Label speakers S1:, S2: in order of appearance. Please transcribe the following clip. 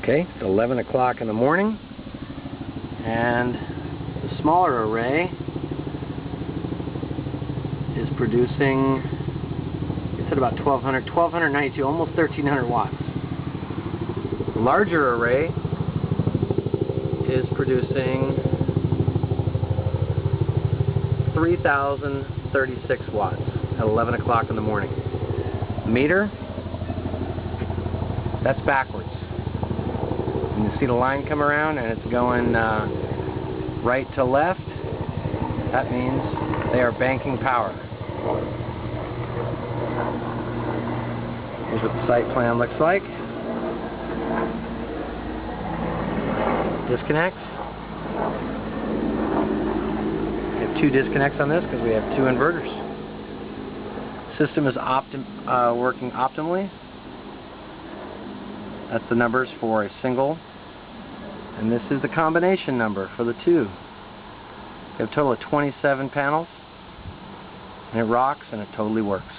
S1: Okay, it's 11 o'clock in the morning, and the smaller array is producing, it's at about 1292, almost 1300 watts. The larger array is producing 3036 watts at 11 o'clock in the morning. The meter, that's backwards. And you see the line come around and it's going right to left. That means they are banking power. Here's what the site plan looks like. Disconnects. We have 2 disconnects on this because we have 2 inverters. System is working optimally. That's the numbers for a single, and this is the combination number for the 2. We have a total of 27 panels, and it rocks and it totally works.